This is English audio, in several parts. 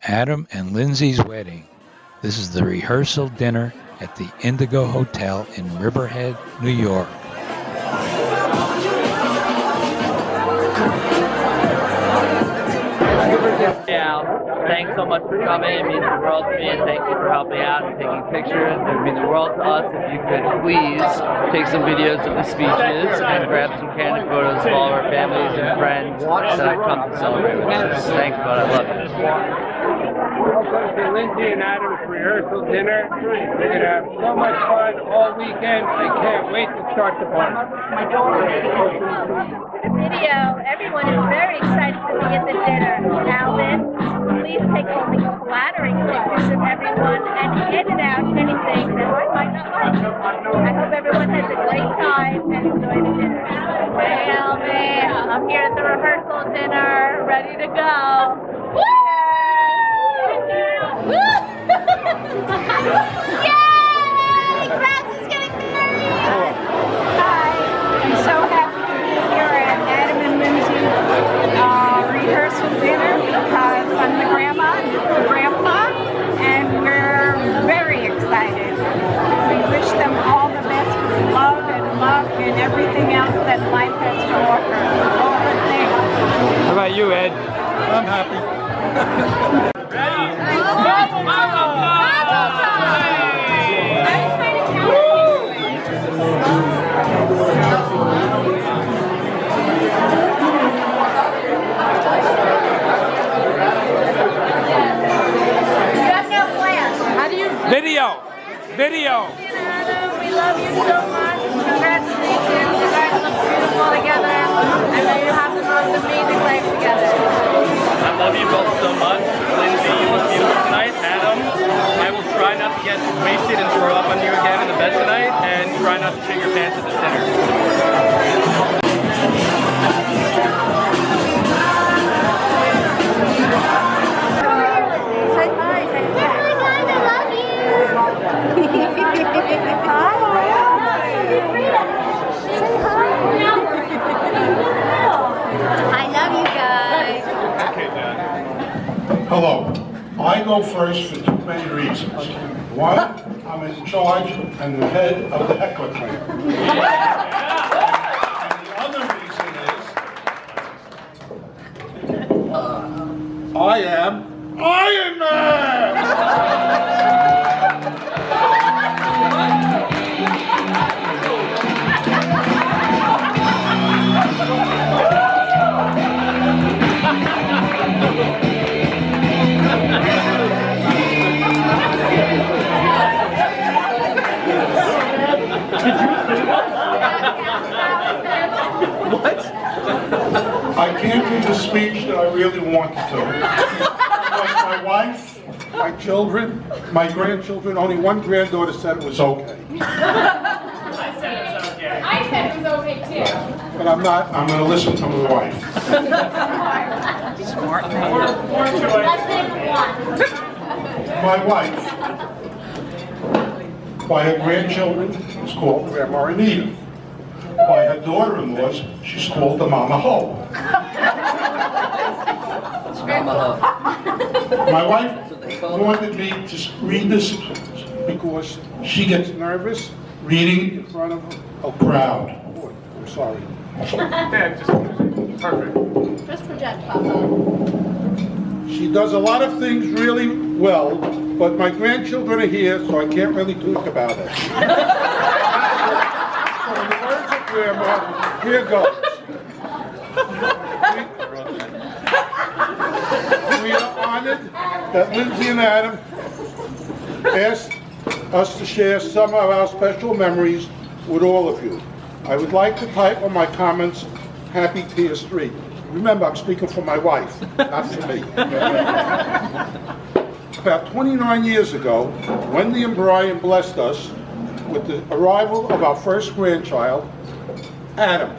Adam and Lindsey's wedding. This is the rehearsal dinner at the Indigo Hotel in Riverhead, New York. Yeah, thanks so much for coming. It means the world to me, and thank you for helping out and taking pictures. It would mean the world to us if you could please take some videos of the speeches and grab some candid photos of all of our families and friends that have come to celebrate with us. Thanks, bud. I love you. Welcome to Lindsey and Adam's rehearsal dinner. We're going to have so much fun all weekend. I can't wait to start the party. The video, everyone is very excited to be at the dinner. Alvin, please take only flattering pictures of everyone and edit out anything that I might not like. I hope everyone has a great time and enjoy the dinner. Hey, Alvin, I'm here at the rehearsal dinner, ready to go. Woo! Yay! Francis is getting married! Hi, I'm so happy to be here at Adam and Lindsey rehearsal dinner because I'm the grandma and the grandpa, and we're very excited. We wish them all the best with love and luck and everything else that life has to offer. All good things. How about you, Ed? I'm happy. Video. We love you so much. Congratulations. You guys look beautiful together. I know you have the most amazing life together. I love you both so much. Lindsey, you look beautiful tonight. Adam, I will try not to get wasted and throw up on you again in the bed tonight, and try not to shit your pants at this dinner. I love you guys. Okay, Dad. Hello. I go first for too many reasons. One, I'm in charge and the head of the heckler clan. And the other reason is, I am Iron Man! What? I can't do the speech that I really wanted to. Because my wife, my children, my grandchildren, only one granddaughter said it was okay. I said it was okay. I said it was okay too. But I'm going to listen to my wife. More choice. Let's take one. My wife, by her grandchildren, is called Grandma Anita. By her daughter-in-laws, she's called the Mama Ho. My wife wanted me to read this because she gets nervous reading in front of a crowd. Oh, I'm sorry. Dad, just perfect. Just project, Papa. She does a lot of things really well, but my grandchildren are here, so I can't really talk about it. So in the words of Grandma, here goes. We are honored that Lindsey and Adam asked us to share some of our special memories with all of you. I would like to type on my comments, Happy Tier Street. Remember, I'm speaking for my wife, not for me. About 29 years ago, Wendy and Brian blessed us with the arrival of our first grandchild, Adam.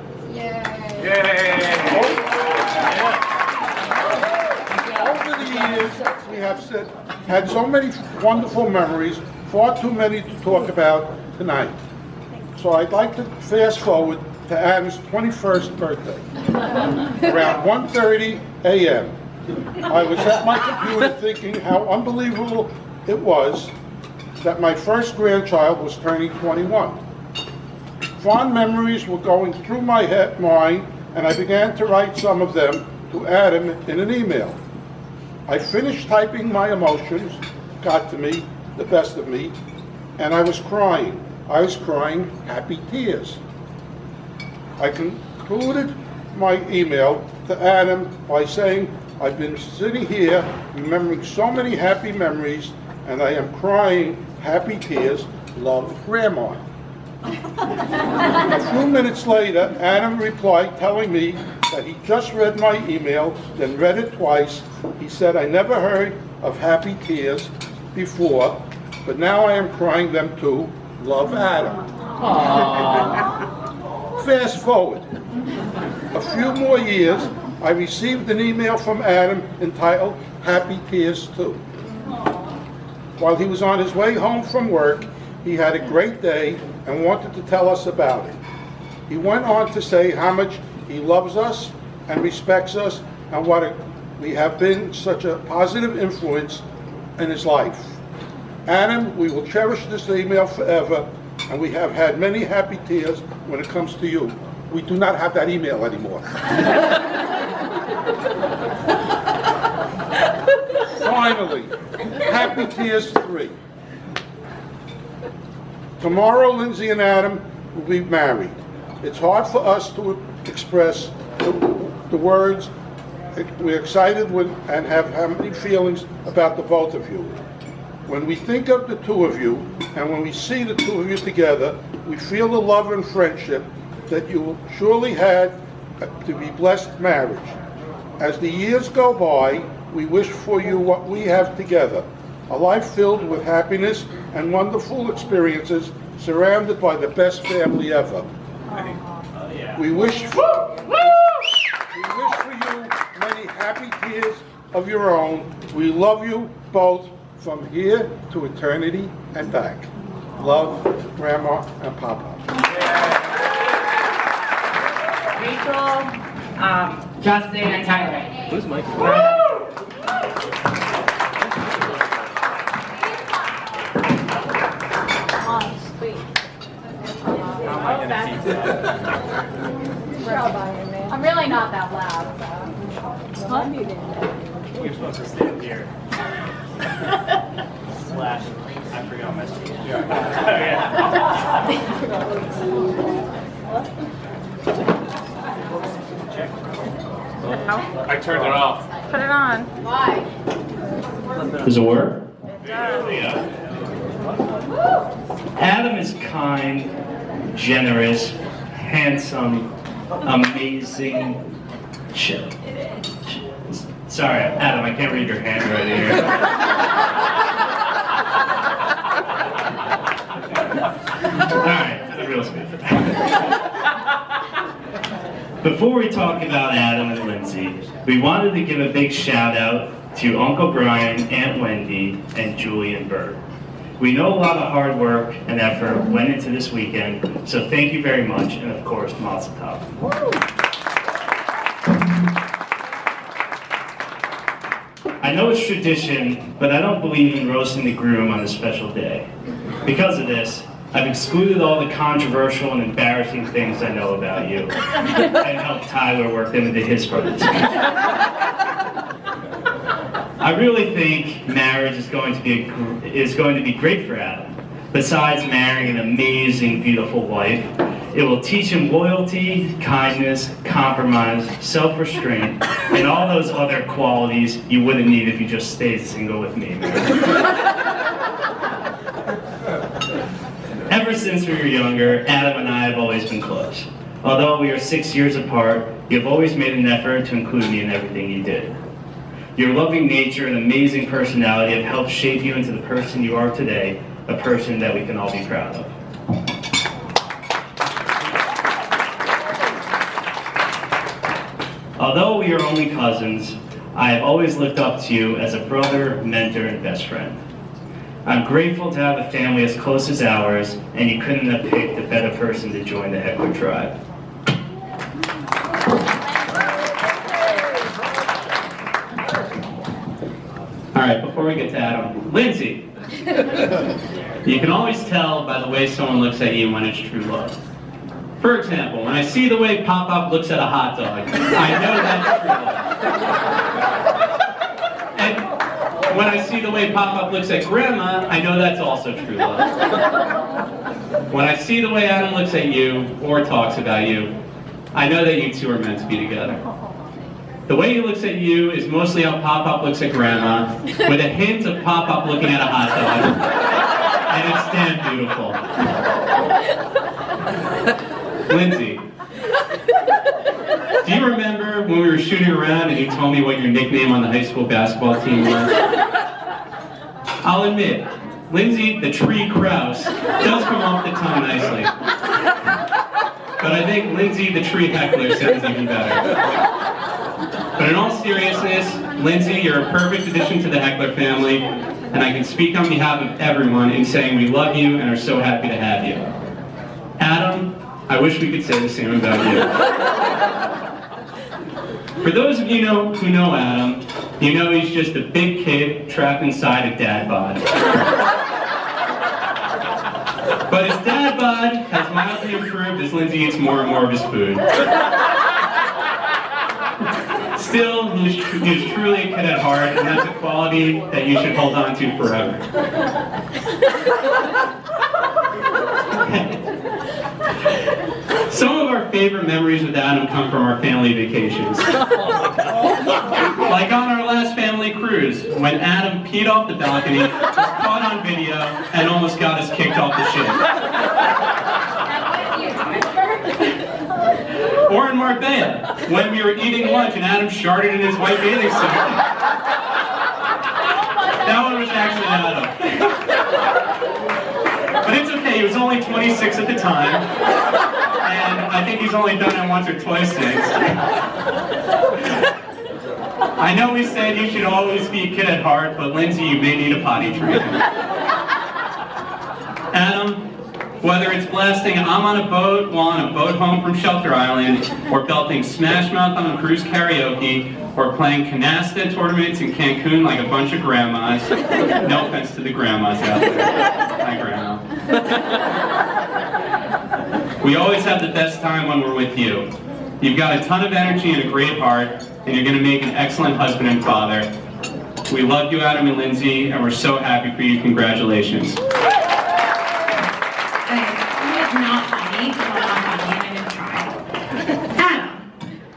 Over the years, we have had so many wonderful memories, far too many to talk about tonight. So I'd like to fast forward to Adam's 21st birthday, around 1:30 a.m. I was at my computer thinking how unbelievable it was that my first grandchild was turning 21. Fond memories were going through my mind, and I began to write some of them to Adam in an email. I finished typing my emotions, got to me, the best of me, and I was crying. I was crying happy tears. I concluded my email to Adam by saying, I've been sitting here remembering so many happy memories, and I am crying happy tears. Love, Grandma. A few minutes later, Adam replied telling me that he just read my email, then read it twice. He said, I never heard of happy tears before, but now I am crying them too. Love, Adam. Fast forward. A few more years, I received an email from Adam entitled Happy Tears Too. While he was on his way home from work, he had a great day and wanted to tell us about it. He went on to say how much he loves us and respects us and we have been such a positive influence in his life. Adam, we will cherish this email forever, and we have had many happy tears when it comes to you. We do not have that email anymore. Finally, Happy Tears 3. Tomorrow, Lindsey and Adam will be married. It's hard for us to express the words. We're excited and have many feelings about the both of you. When we think of the two of you, and when we see the two of you together, we feel the love and friendship that you surely had to be blessed marriage. As the years go by, we wish for you what we have together, a life filled with happiness and wonderful experiences, surrounded by the best family ever. We wish for you many happy tears of your own. We love you both from here to eternity and back. Love, Grandma and Papa. Rachel, Justin, and Tyler. Who's Mike? I'm really not that loud, so. You're supposed to stand here. Slash, I forgot my speech. I turned it off. Put it on. Why? Does it work? It does. Yeah. Adam is kind, generous, handsome, amazing. Sorry, Adam, I can't read your handwriting here. Alright, to the real speech. Before we talk about Adam and Lindsey, we wanted to give a big shout out to Uncle Brian, Aunt Wendy, and Julie and Bert. We know a lot of hard work and effort went into this weekend, so thank you very much, and of course, Mazel Tov. I know it's tradition, but I don't believe in roasting the groom on this special day. Because of this, I've excluded all the controversial and embarrassing things I know about you, and helped Tyler work them into his part. I really think marriage is going to be great for Adam. Besides marrying an amazing, beautiful wife, it will teach him loyalty, kindness, compromise, self-restraint, and all those other qualities you wouldn't need if you just stayed single with me. Ever since we were younger, Adam and I have always been close. Although we are 6 years apart, you have always made an effort to include me in everything you did. Your loving nature and amazing personality have helped shape you into the person you are today, a person that we can all be proud of. Although we are only cousins, I have always looked up to you as a brother, mentor, and best friend. I'm grateful to have a family as close as ours, and you couldn't have picked a better person to join the Heckler tribe. All right, before we get to Adam, Lindsey, you can always tell by the way someone looks at you when it's true love. For example, when I see the way Pop-Up looks at a hot dog, I know that's true love. And when I see the way Pop-Up looks at Grandma, I know that's also true love. When I see the way Adam looks at you, or talks about you, I know that you two are meant to be together. The way he looks at you is mostly how Pop-Up looks at Grandma, with a hint of Pop-Up looking at a hot dog. And it's damn beautiful. Lindsey, do you remember when we were shooting around and you told me what your nickname on the high school basketball team was? I'll admit, Lindsey the Tree Krause does come off the tongue nicely. But I think Lindsey the Tree Heckler sounds even better. But in all seriousness, Lindsey, you're a perfect addition to the Heckler family, and I can speak on behalf of everyone in saying we love you and are so happy to have you. Adam, I wish we could say the same about you. For those of you who know Adam, you know he's just a big kid trapped inside a dad bod. But his dad bod has mildly improved as Lindsey eats more and more of his food. Still, he's truly a kid at heart, and that's a quality that you should hold on to forever. Some of our favorite memories with Adam come from our family vacations. Like on our last family cruise, when Adam peed off the balcony, was caught on video, and almost got us kicked off the ship. Or in Marbella, when we were eating lunch and Adam sharted in his white bathing suit. That one was actually Adam. But it's okay, he was only 26 at the time, and I think he's only done it once or twice since. I know we said you should always be a kid at heart, but Lindsey, you may need a potty trainer. Adam, whether it's blasting I'm on a boat while on a boat home from Shelter Island, or belting Smash Mouth on a cruise karaoke, or playing canasta tournaments in Cancun like a bunch of grandmas. No offense to the grandmas out there. Hi, Grandma. We always have the best time when we're with you. You've got a ton of energy and a great heart, and you're going to make an excellent husband and father. We love you, Adam and Lindsey, and we're so happy for you. Congratulations.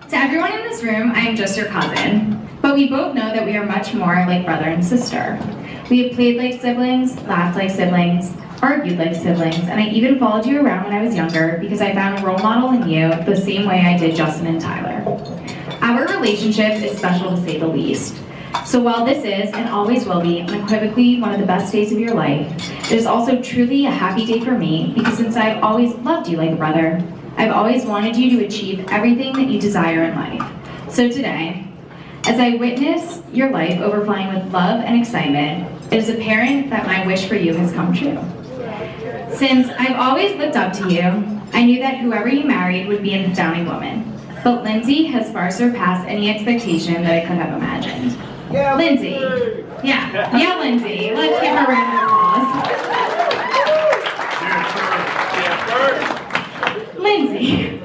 To everyone in this room, I am just your cousin, but we both know that we are much more like brother and sister. We have played like siblings, laughed like siblings, argued like siblings, and I even followed you around when I was younger because I found a role model in you the same way I did Justin and Tyler. Our relationship is special to say the least. So while this is, and always will be, unequivocally one of the best days of your life, it is also truly a happy day for me because since I've always loved you like a brother, I've always wanted you to achieve everything that you desire in life. So today, as I witness your life overflowing with love and excitement, it is apparent that my wish for you has come true. Since I've always looked up to you, I knew that whoever you married would be an astounding woman. But Lindsey has far surpassed any expectation that I could have imagined. Yeah, Lindsey. Yeah, Lindsey. Let's give her a round of applause. Lindsey,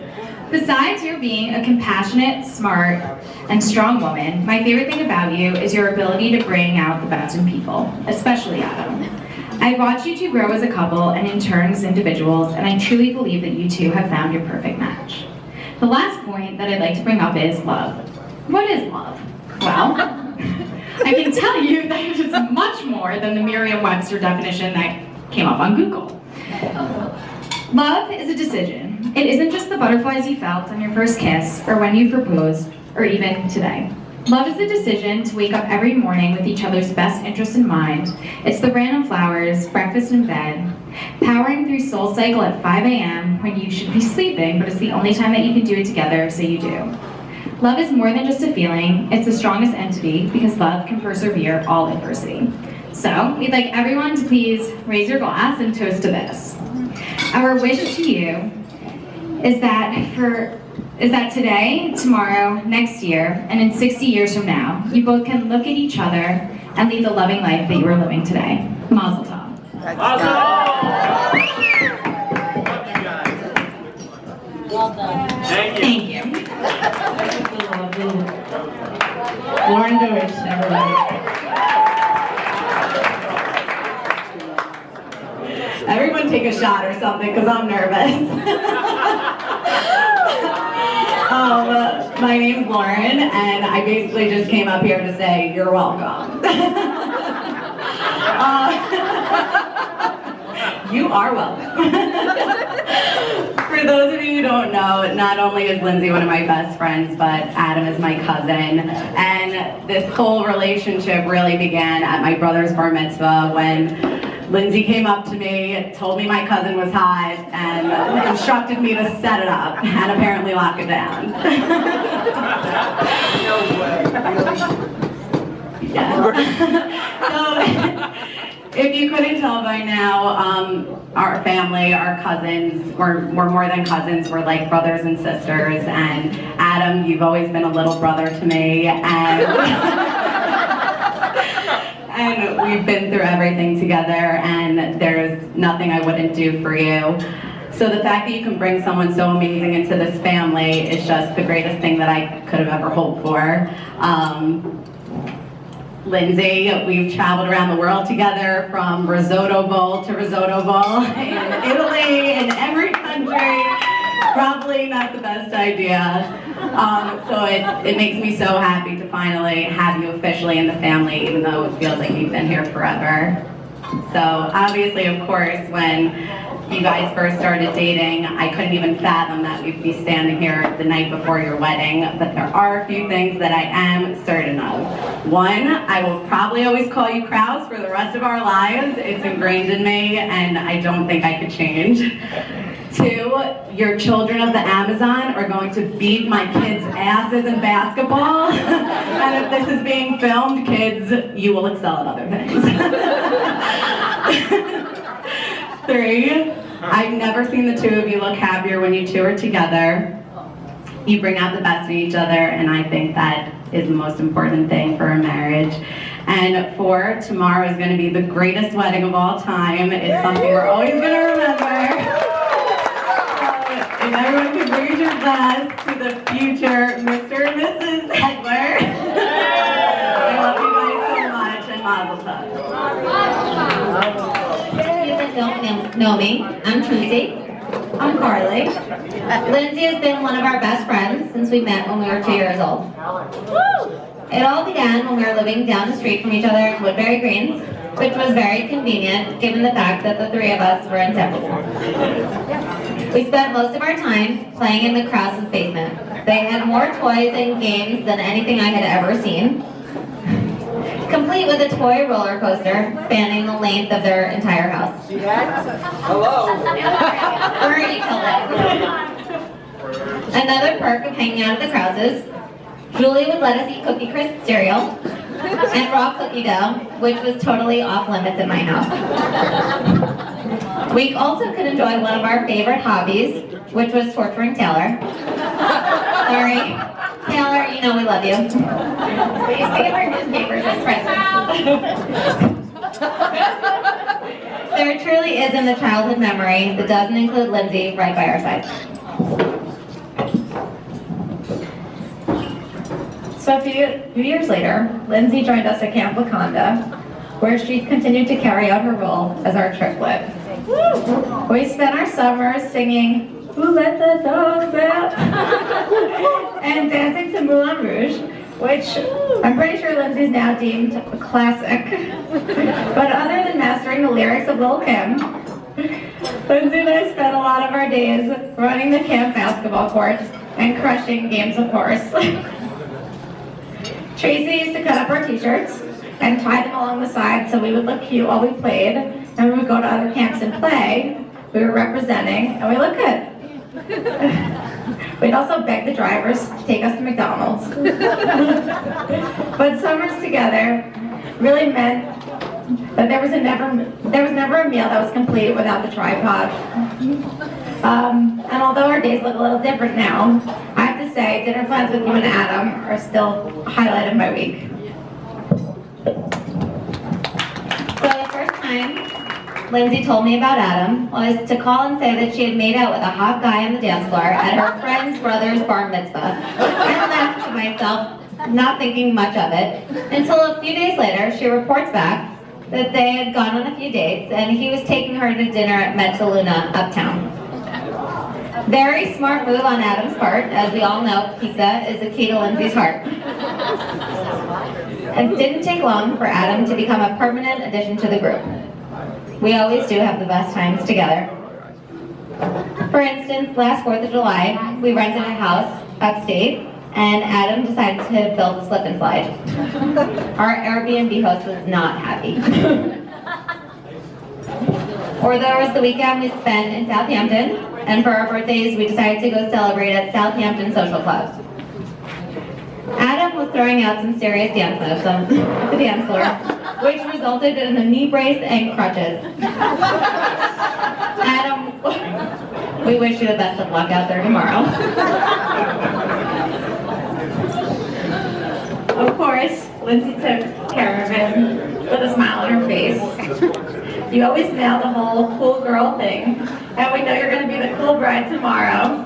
besides you being a compassionate, smart, and strong woman, my favorite thing about you is your ability to bring out the best in people, especially Adam. I've watched you two grow as a couple and in turn as individuals, and I truly believe that you two have found your perfect match. The last point that I'd like to bring up is love. What is love? Well, I can tell you that it is much more than the Merriam-Webster definition that came up on Google. Love is a decision. It isn't just the butterflies you felt on your first kiss, or when you proposed, or even today. Love is the decision to wake up every morning with each other's best interests in mind. It's the random flowers, breakfast in bed, powering through Soul Cycle at 5 a.m. when you should be sleeping, but it's the only time that you can do it together, so you do. Love is more than just a feeling, it's the strongest entity because love can persevere all adversity. So, we'd like everyone to please raise your glass and toast to this. Our wish to you is that today, tomorrow, next year, and in 60 years from now, you both can look at each other and lead the loving life that you are living today. Mazel tov. Well done. Thank you. Lauren Deutsch, everybody. Everyone take a shot or something, because I'm nervous. My name's Lauren, and I basically just came up here to say, you're welcome. You are welcome. For those of you who don't know, not only is Lindsey one of my best friends, but Adam is my cousin. And this whole relationship really began at my brother's bar mitzvah when Lindsey came up to me, told me my cousin was hot, and instructed me to set it up, and apparently lock it down. Yeah. So, if you couldn't tell by now, our family, our cousins, we're more than cousins, we're like brothers and sisters, and Adam, you've always been a little brother to me, and we've been through everything together, and there's nothing I wouldn't do for you. So the fact that you can bring someone so amazing into this family is just the greatest thing that I could have ever hoped for. Lindsey, we've traveled around the world together, from risotto bowl to risotto bowl, in Italy, in every country. Probably not the best idea. So it makes me so happy to finally have you officially in the family, even though it feels like you've been here forever. So obviously, of course, when you guys first started dating, I couldn't even fathom that we'd be standing here the night before your wedding, but there are a few things that I am certain of. One, I will probably always call you Kraus for the rest of our lives. It's ingrained in me, and I don't think I could change. Two, your children of the Amazon are going to beat my kids' asses in basketball. And if this is being filmed, kids, you will excel at other things. Three, I've never seen the two of you look happier when you two are together. You bring out the best in each other, and I think that is the most important thing for a marriage. And four, tomorrow is going to be the greatest wedding of all time. It's something we're always going to remember. If everyone could raise your glass to the future Mr. and Mrs. Edler. I love you guys so much, and mazel tov. You that don't know me, I'm Tracy. I'm Carly. Lindsey has been one of our best friends since we met when we were 2 years old. It all began when we were living down the street from each other in Woodbury Greens, which was very convenient given the fact that the three of us were inseparable. We spent most of our time playing in the Krause's basement. They had more toys and games than anything I had ever seen, complete with a toy roller coaster spanning the length of their entire house. Hello. Already killed it. Another perk of hanging out at the Krauses, Julie would let us eat Cookie Crisp cereal and raw cookie dough, which was totally off limits in my house. We also could enjoy one of our favorite hobbies, which was torturing Taylor. Sorry, Taylor, you know we love you. We save our newspapers as presents. There truly isn't a childhood memory that doesn't include Lindsey right by our side. So a few years later, Lindsey joined us at Camp Wakanda, where she continued to carry out her role as our triplet. We spent our summers singing "Who Let the Dogs Out" and dancing to Moulin Rouge, which I'm pretty sure Lindsey's now deemed a classic. But other than mastering the lyrics of Lil' Kim, Lindsey and I spent a lot of our days running the camp basketball courts and crushing games of horse. Tracy used to cut up our t-shirts and tie them along the side so we would look cute while we played, and we would go to other camps and play. We were representing, and we looked good. We'd also beg the drivers to take us to McDonald's. But summers together really meant that there was never a meal that was complete without the tripod. And although our days look a little different now, I have to say dinner plans with you and Adam are still a highlight of my week. time Lindsey told me about Adam was to call and say that she had made out with a hot guy on the dance floor at her friend's brother's bar mitzvah. I laughed to myself, not thinking much of it, until a few days later she reports back that they had gone on a few dates and he was taking her to dinner at Mezzaluna uptown. Very smart move on Adam's part. As we all know, pizza is the key to Lindsey's heart. It didn't take long for Adam to become a permanent addition to the group. We always do have the best times together. For instance, last 4th of July, we rented a house upstate, and Adam decided to build a slip and slide. Our Airbnb host was not happy. Or there was the weekend we spent in Southampton, and for our birthdays, we decided to go celebrate at Southampton Social Club. Adam was throwing out some serious dance moves on the dance floor, which resulted in a knee brace and crutches. Adam, we wish you the best of luck out there tomorrow. Of course, Lindsey took care of him with a smile on her face. You always nail the whole cool girl thing, and we know you're going to be the cool bride tomorrow.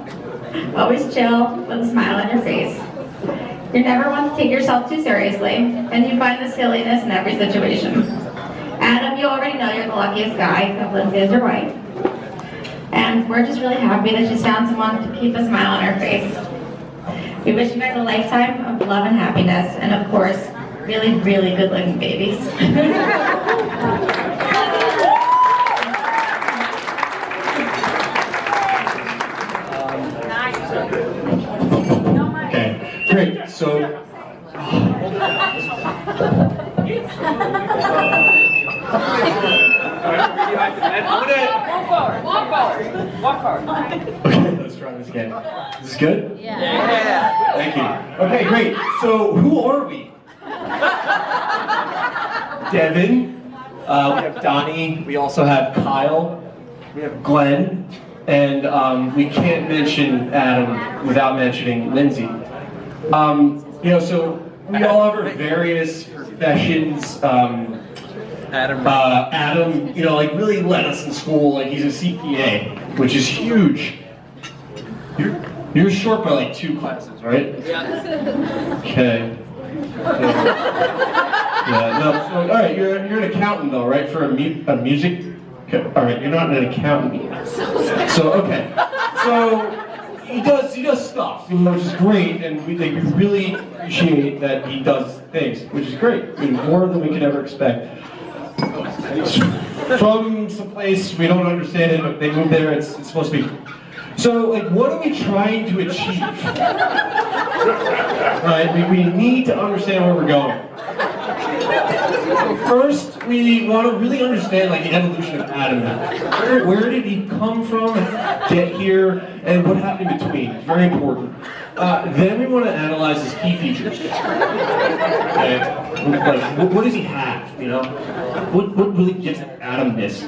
Always chill with a smile on your face. You never want to take yourself too seriously, and you find the silliness in every situation. Adam, you already know you're the luckiest guy, if Lindsey is your wife. And we're just really happy that she's found someone to keep a smile on her face. We wish you guys a lifetime of love and happiness, and of course, really, really good-looking babies. Okay, great. So, Walk forward. okay, let's try this again. Is this good? Yeah. Thank you. Okay, great. So, who are we? Devin. We have Donnie. We also have Kyle. We have Glenn. And we can't mention Adam without mentioning Lindsey. So we all have our various professions. Adam, really led us in school. Like, he's a CPA, which is huge. You're short by like 2 classes, right? Yeah. Okay. Yeah. No. So, all right. You're an accountant though, right? For a music. Okay. All right. You're not an accountant. So okay. So he does stuff, which is great, and we really appreciate that he does things, which is great. I mean, more than we could ever expect. From some place we don't understand it, but they moved there. It's supposed to be. So, like, what are we trying to achieve? Right? We need to understand where we're going. First, we want to really understand, like, the evolution of Adam. Where did he come from, get here, and what happened in between? It's very important. Then we want to analyze his key features. Okay? Like, what does he have? You know, what really gives Adam this?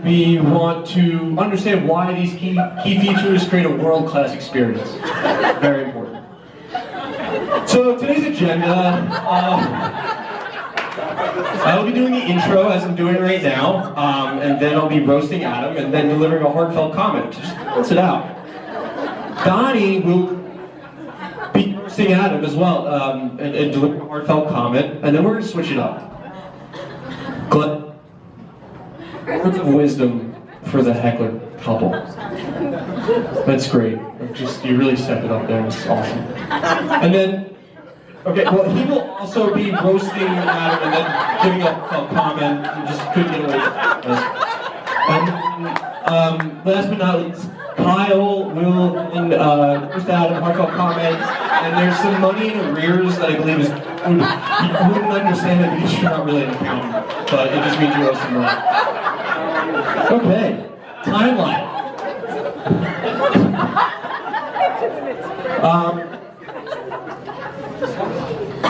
We want to understand why these key features create a world-class experience. Very important. So today's agenda, I'll be doing the intro as I'm doing right now, and then I'll be roasting Adam, and then delivering a heartfelt comment. Just balance it out. Donnie will be roasting Adam as well, and delivering a heartfelt comment, and then we're going to switch it up. Glenn, words of wisdom for the heckler couple. That's great. You really stepped it up there. It's awesome. And then, okay, well, he will also be roasting Adam and then giving a comment. You just couldn't get away from it. And last but not least, Kyle will roast Adam, heartfelt comment. And there's some money in arrears that I believe you wouldn't understand it because you're not really an accountant, but it just means you owe some money. Okay, timeline.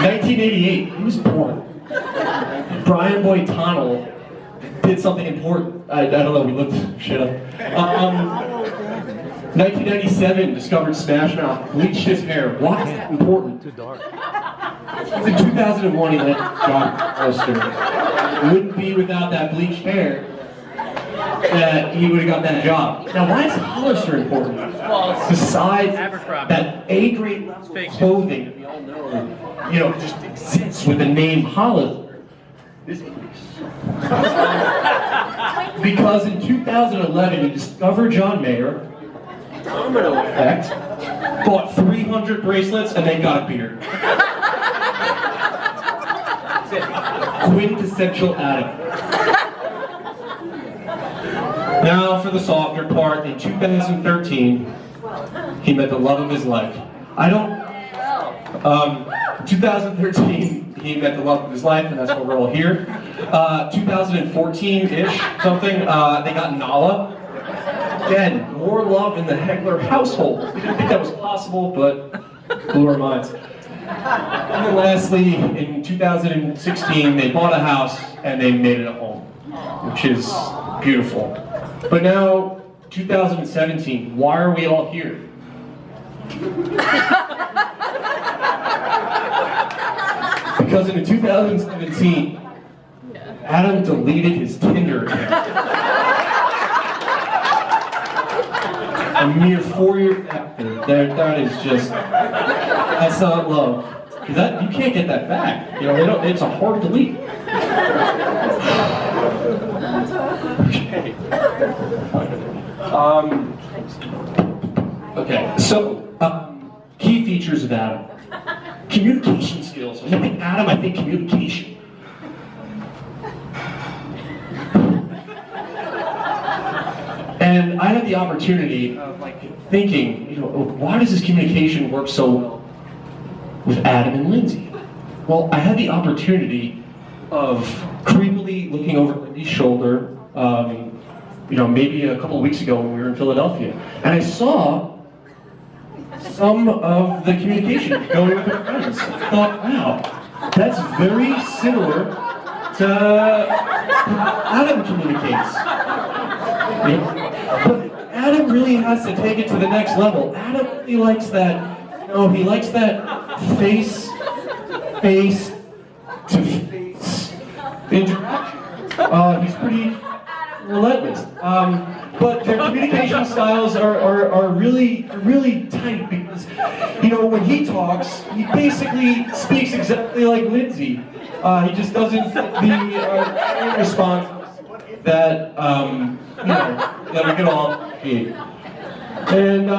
1988, he was born. Brian Boitano did something important. I don't know, we looked shit up. 1997, discovered Smash Mouth, bleached his hair. Why is that important? Too dark. In 2001, he landed John Hollister. It wouldn't be without that bleached hair that he would have got that job. Now, why is Hollister important? Besides that A-grade clothing that we all know, you know, just exists with the name Hollister. Because in 2011, he discovered John Mayer, domino effect, bought 300 bracelets, and then got a beard. Quintessential Adam. Now for the softer part, in 2013, he met the love of his life. 2013, he met the love of his life, and that's why we're all here. 2014-ish, something, they got Nala. Again, more love in the Heckler household. We didn't think that was possible, but blew our minds. And then lastly, in 2016, they bought a house and they made it a home, which is beautiful. But now, 2017, why are we all here? Because in 2017, Adam deleted his Tinder account. A mere 4 years after, that is just, that's not love. That, you can't get that back. You know, they don't, it's a hard delete. Okay, so, key features of Adam. Communication skills. When I think Adam, I think communication. And I had the opportunity of thinking, you know, why does this communication work so well with Adam and Lindsey? Well, I had the opportunity of creepily looking over Lindsey's shoulder, you know, maybe a couple of weeks ago when we were in Philadelphia, and I saw some of the communication going with her friends. I thought, wow, that's very similar to how Adam communicates. But Adam really has to take it to the next level. Adam really likes that, you know, he likes that face to face interaction. He's pretty relentless. But their communication styles are really tight because, you know, when he talks, he basically speaks exactly like Lindsey. He just doesn't get the response that, you know, that we can all be. And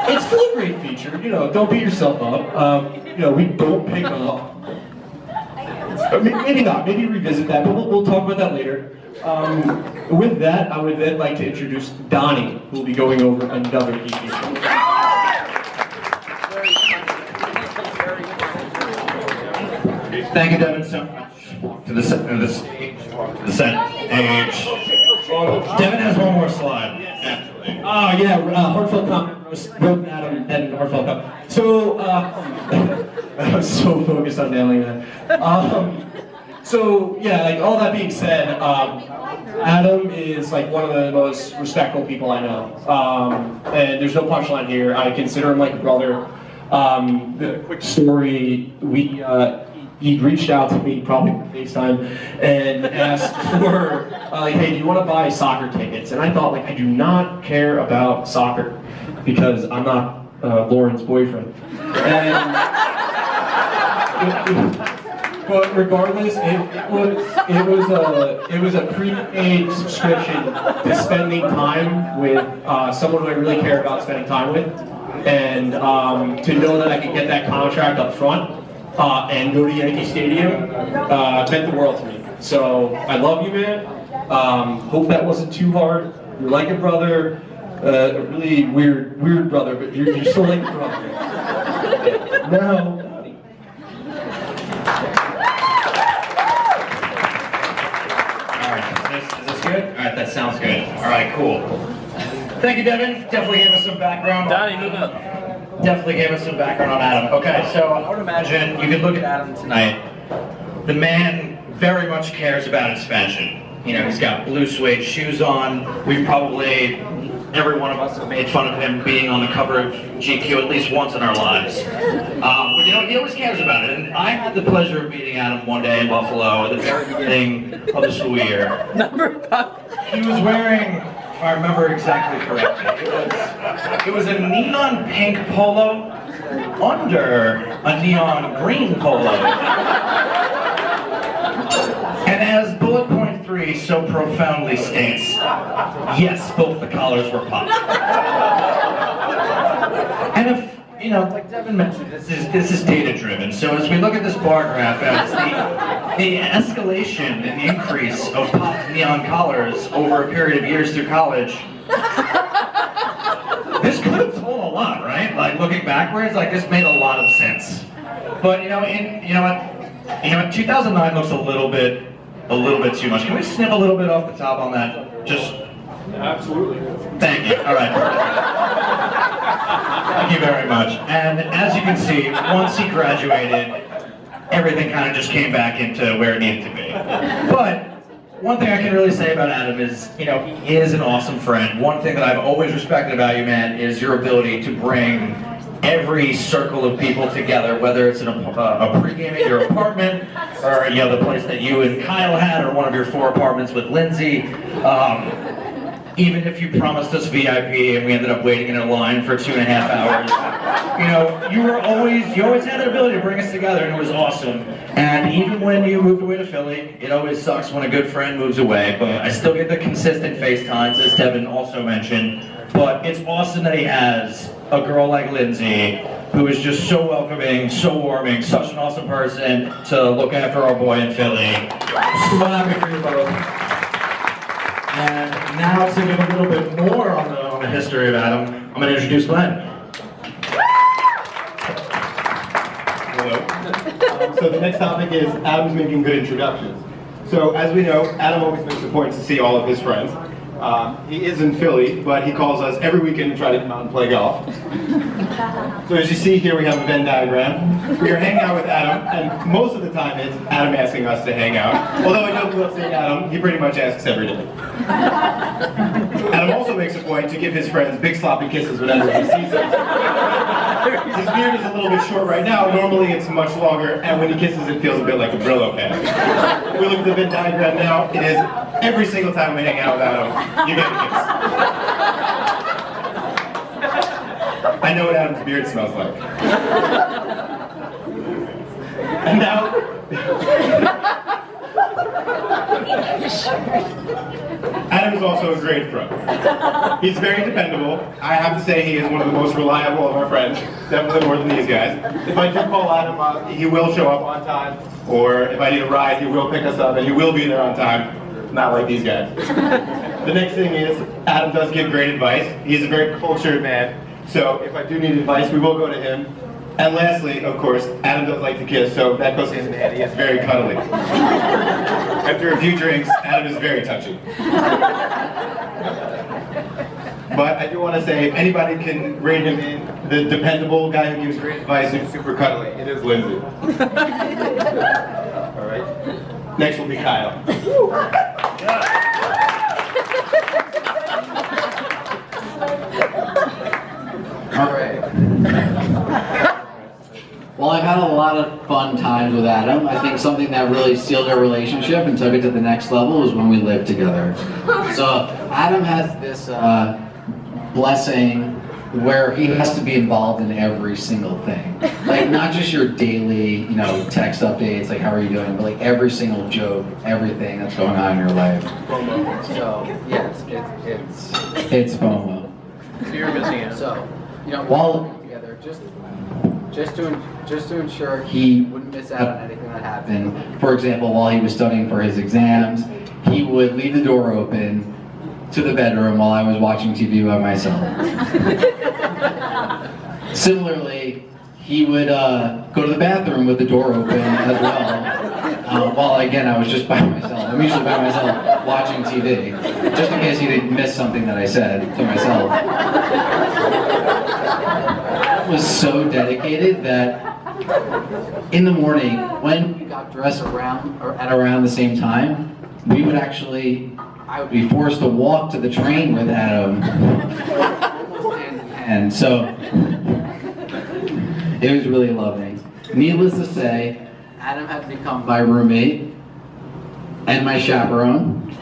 it's still a great feature, you know, don't beat yourself up. You know, we don't pick up. Maybe not, maybe revisit that, but we'll talk about that later. With that, I would then like to introduce Donnie, who will be going over another key feature. Thank you, Devin, so much. To the stage, to the stage. Devin has one more slide, actually. Oh yeah, heartfelt comment, wrote Adam, then heartfelt comment. So, I was so focused on nailing that. So yeah, like all that being said, Adam is like one of the most respectful people I know. And there's no punchline here. I consider him like a brother. The quick story, he reached out to me probably on FaceTime and asked for, like, hey, do you want to buy soccer tickets? And I thought, like, I do not care about soccer because I'm not Lauren's boyfriend. But regardless, it was a prepaid subscription to spending time with someone who I really care about spending time with, and to know that I could get that contract up front and go to Yankee Stadium meant the world to me. So I love you, man. Hope that wasn't too hard. You're like a brother, a really weird brother, but you're still like a brother. Now. Alright, that sounds good. Alright, cool. Thank you, Devin. Definitely gave us some background. Donnie, move up. Definitely gave us some background on Adam. Okay, so I would imagine you could look at Adam tonight. The man very much cares about his fashion. You know, he's got blue suede shoes on. We probably every one of us have made fun of him being on the cover of GQ at least once in our lives. But you know, he always cares about it. And I had the pleasure of meeting Adam one day in Buffalo at the very beginning of the school year. He was wearing, if I remember exactly correctly, it was a neon pink polo under a neon green polo. And as bullet point 3 so profoundly states, yes, both the collars were popped. And if, you know, like Devin mentioned, this is data driven. So as we look at this bar graph as the escalation and the increase of popped neon collars over a period of years through college, this could have told a lot, right? Like looking backwards, like this made a lot of sense. But you know, in 2009 looks a little bit too much. Can we snip a little bit off the top on that? Just absolutely. Thank you. All right. Thank you very much. And as you can see, once he graduated, everything kind of just came back into where it needed to be. But one thing I can really say about Adam is, you know, he is an awesome friend. One thing that I've always respected about you, man, is your ability to bring every circle of people together, whether it's a pregame at your apartment, or you know, the place that you and Kyle had, or one of your 4 apartments with Lindsey. Even if you promised us VIP and we ended up waiting in a line for 2.5 hours, you know, you always had the ability to bring us together, and it was awesome. And even when you moved away to Philly, it always sucks when a good friend moves away, but I still get the consistent FaceTimes, as Devin also mentioned. But it's awesome that he has a girl like Lindsey, who is just so welcoming, so warming, such an awesome person to look after our boy in Philly. So happy for you both. And now to give a little bit more on the history of Adam, I'm going to introduce Glenn. Hello. So the next topic is Adam's making good introductions. So as we know, Adam always makes a point to see all of his friends. He is in Philly, but he calls us every weekend to try to come out and play golf. So as you see here, we have a Venn diagram. We are hanging out with Adam, and most of the time it's Adam asking us to hang out. Although I don't love seeing Adam, he pretty much asks every day. Adam also makes a point to give his friends big sloppy kisses whenever he sees them. His beard is a little bit short right now. Normally it's much longer, and when he kisses it feels a bit like a Brillo pad. If we look at the Venn diagram now, it is every single time we hang out with Adam, you get a kiss. I know what Adam's beard smells like. And now... Adam is also a great friend. He's very dependable. I have to say he is one of the most reliable of our friends, definitely more than these guys. If I do call Adam, he will show up on time, or if I need a ride, he will pick us up, and he will be there on time. Not like these guys. The next thing is, Adam does give great advice. He's a very cultured man, so if I do need advice, we will go to him. And lastly, of course, Adam does like to kiss, so that goes hand in hand. He is very cuddly. After a few drinks, Adam is very touchy. But I do want to say, if anybody can rate him in the dependable guy who gives great advice and super cuddly, it is Lindsey. All right. Next will be Kyle. All right. Well, I've had a lot of fun times with Adam. I think something that really sealed our relationship and took it to the next level was when we lived together. So Adam has this blessing where he has to be involved in every single thing. Like not just your daily, text updates, like how are you doing, but like every single joke, everything that's going on in your life. So yes, it's FOMO. So you're missing it. So, while living together, just to ensure he wouldn't miss out on anything that happened. For example, while he was studying for his exams, he would leave the door open to the bedroom while I was watching TV by myself. Similarly, he would go to the bathroom with the door open as well, while again I was just by myself. I'm usually by myself watching TV, just in case he didn't miss something that I said to myself. I was so dedicated that in the morning, when we got dressed at around the same time, we would actually I would be forced to walk to the train with Adam. And so, it was really loving. Needless to say, Adam had become my roommate and my chaperone,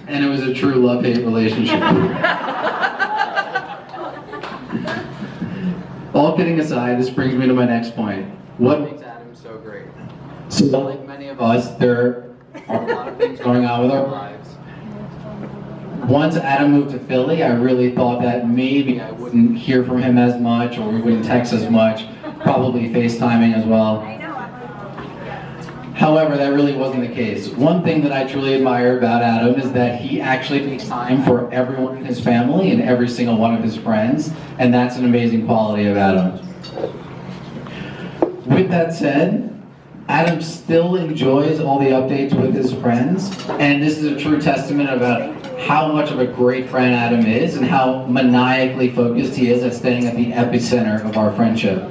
and it was a true love-hate relationship. All kidding aside, this brings me to my next point. What makes Adam so great? So like many of us, there are a lot of things going on with our lives. Once Adam moved to Philly, I really thought that maybe I wouldn't hear from him as much, or we wouldn't text as much, probably FaceTiming as well. However, that really wasn't the case. One thing that I truly admire about Adam is that he actually makes time for everyone in his family and every single one of his friends, and that's an amazing quality of Adam. With that said, Adam still enjoys all the updates with his friends, and this is a true testament about how much of a great friend Adam is and how maniacally focused he is at staying at the epicenter of our friendship.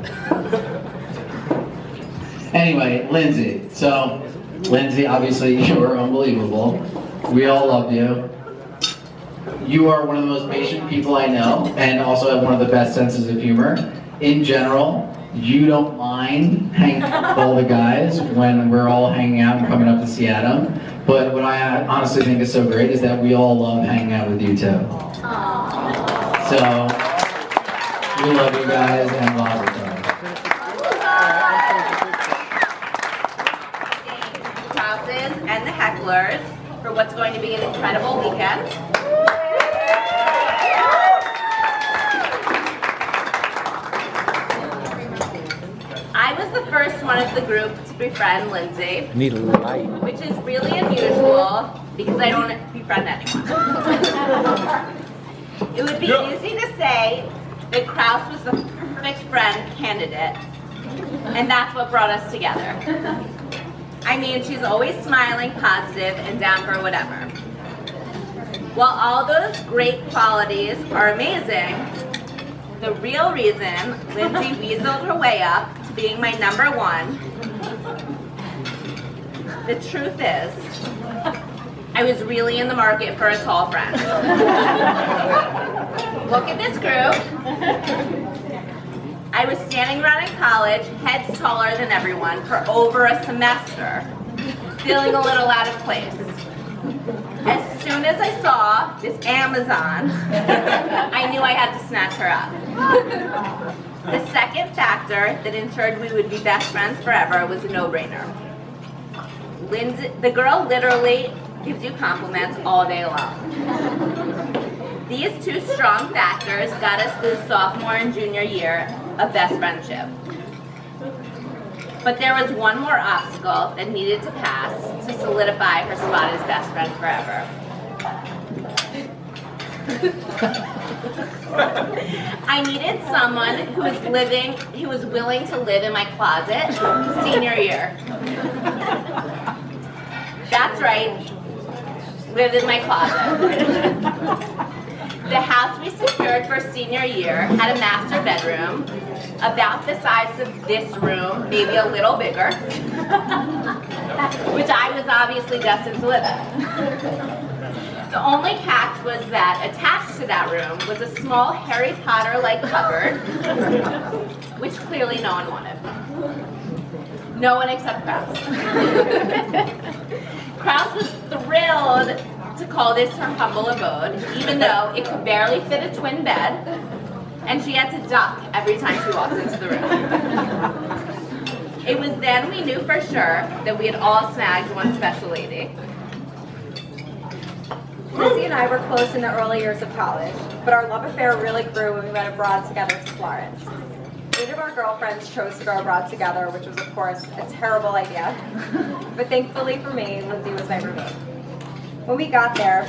Anyway, Lindsey. So, Lindsey, obviously you are unbelievable. We all love you. You are one of the most patient people I know, and also have one of the best senses of humor. In general, you don't mind hanging out with all the guys when we're all hanging out and coming up to see Adam. But what I honestly think is so great is that we all love hanging out with you too. So, we love you guys and love you. And the hecklers for what's going to be an incredible weekend. I was the first one of the group to befriend Lindsey. I need a light. Which is really unusual because I don't befriend anyone. It would be easy to say that Kraus was the perfect friend candidate, and that's what brought us together. I mean, she's always smiling, positive, and down for whatever. While all those great qualities are amazing, the real reason Lindsey weaseled her way up to being my number one, the truth is, I was really in the market for a tall friend. Look at this group. I was standing around in college, heads taller than everyone, for over a semester, feeling a little out of place. As soon as I saw this Amazon, I knew I had to snatch her up. The second factor that ensured we would be best friends forever was a no-brainer. Lindsey, the girl literally gives you compliments all day long. These two strong factors got us through sophomore and junior year of best friendship. But there was one more obstacle that needed to pass to solidify her spot as best friend forever. I needed someone who was willing to live in my closet senior year. That's right, lived in my closet. The house we secured for senior year had a master bedroom, about the size of this room, maybe a little bigger, which I was obviously destined to live in. The only catch was that attached to that room was a small Harry Potter-like cupboard, which clearly no one wanted. No one except Kraus. Kraus was thrilled to call this her humble abode, even though it could barely fit a twin bed, and she had to duck every time she walked into the room. It was then we knew for sure that we had all snagged one special lady. Lindsey and I were close in the early years of college, but our love affair really grew when we went abroad together to Florence. 8 of our girlfriends chose to go abroad together, which was, of course, a terrible idea. But thankfully for me, Lindsey was my roommate. When we got there,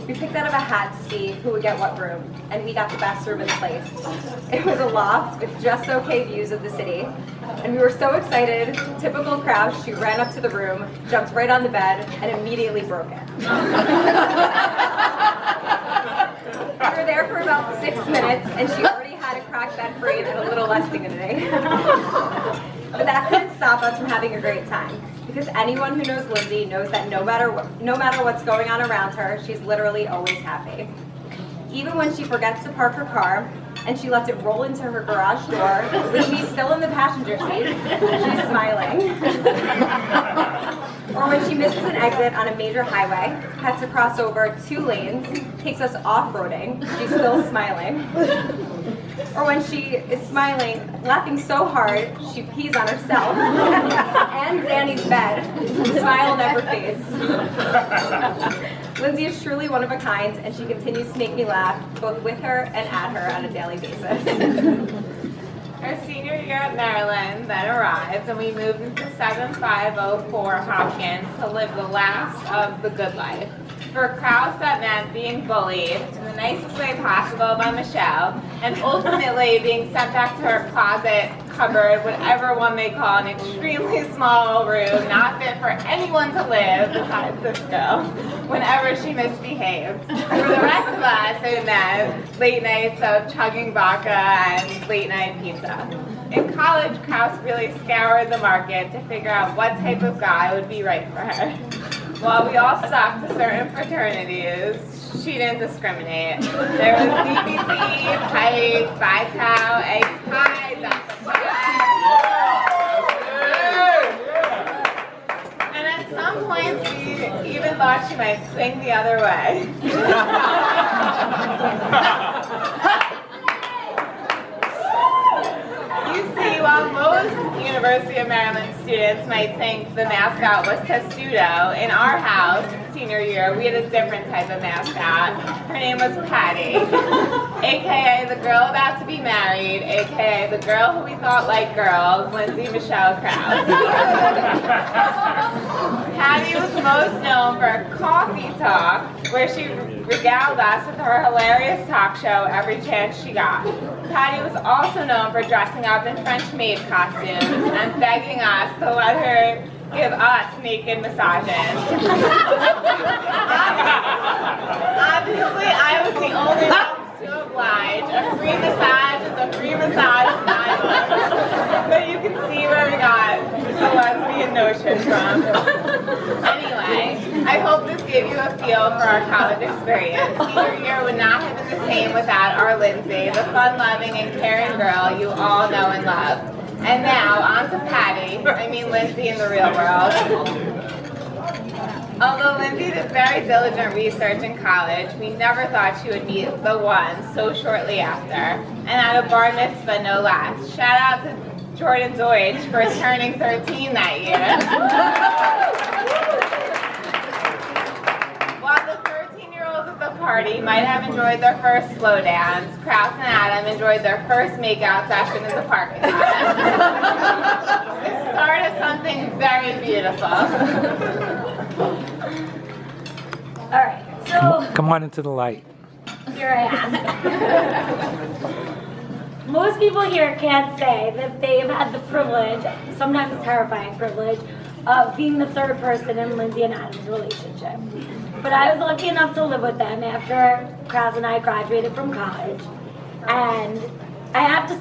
we picked out of a hat to see who would get what room, and we got the best room in the place. It was a loft with just okay views of the city, and we were so excited. Typical Kraus, she ran up to the room, jumped right on the bed, and immediately broke it. We were there for about 6 minutes, and she already had a cracked bed frame and a little less dignity. But that couldn't stop us from having a great time. Because anyone who knows Lindsey knows that no matter what's going on around her, she's literally always happy. Even when she forgets to park her car and she lets it roll into her garage door, with me still in the passenger seat, she's smiling. Or when she misses an exit on a major highway, has to cross over 2 lanes, takes us off-roading, she's still smiling. Or when she is smiling, laughing so hard, she pees on herself and Danny's bed. The smile never fades. Lindsey is truly one of a kind, and she continues to make me laugh, both with her and at her on a daily basis. Our senior year at Maryland then arrived, and we moved into 7504 Hopkins to live the last of the good life. For Krause, that meant being bullied in the nicest way possible by Michelle, and ultimately being sent back to her closet, cupboard, whatever one they call an extremely small room, not fit for anyone to live besides Cisco, whenever she misbehaved. For the rest of us, it meant late nights of chugging vodka and late night pizza. In college, Krause really scoured the market to figure out what type of guy would be right for her. While we all stuck to certain fraternities, she didn't discriminate. There was DBT, Pike, Phi Tau, Egg Pie, Delta Phi. And at some points, we even thought she might swing the other way. You see, while most University of Maryland students might think the mascot was Testudo, in our house, senior year, we had a different type of mascot. Her name was Patty, aka the girl about to be married, aka the girl who we thought liked girls, Lindsey Michelle Krause. Patty was most known for Coffee Talk, where she regaled us with her hilarious talk show every chance she got. Patty was also known for dressing up in French maid costumes and begging us to let her give us naked massages. Obviously, I was the only one to oblige. A free massage is a free massage in my book. But you can see where we got the lesbian notion from. Anyway, I hope this gave you a feel for our college experience. Senior year would not have been the same without our Lindsey, the fun-loving and caring girl you all know and love. And now, on to Patty, Lindsey in the real world. Although Lindsey did very diligent research in college, we never thought she would meet the one so shortly after. And at a bar mitzvah, no less. Shout out to Jordan Deutsch for turning 13 that year. While the 13-year-olds at the party might have enjoyed their first slow dance, Krause and Adam enjoyed their first makeout session in the parking lot. The start of something very beautiful. All right, so Come on into the light. here I am. Most people here can't say that they've had the privilege, sometimes terrifying privilege, of being the third person in Lindsey and Adam's relationship. But I was lucky enough to live with them after Krause and I graduated from college. And I have to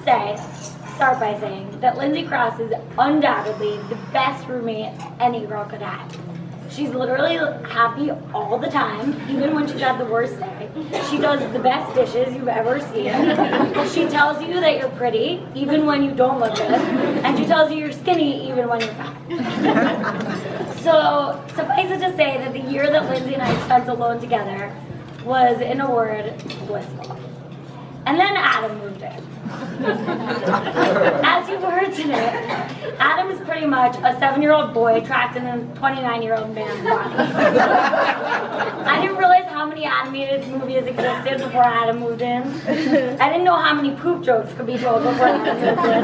start by saying that Lindsey Krause is undoubtedly the best roommate any girl could have. She's literally happy all the time, even when she's had the worst day. She does the best dishes you've ever seen. She tells you that you're pretty, even when you don't look good. And she tells you you're skinny, even when you're fat. So, suffice it to say that the year that Lindsey and I spent alone together was, in a word, blissful. And then Adam moved in. As you've heard today, Adam is pretty much a 7-year-old boy trapped in a 29-year-old man's body. I didn't realize how many animated movies existed before Adam moved in. I didn't know how many poop jokes could be told before Adam moved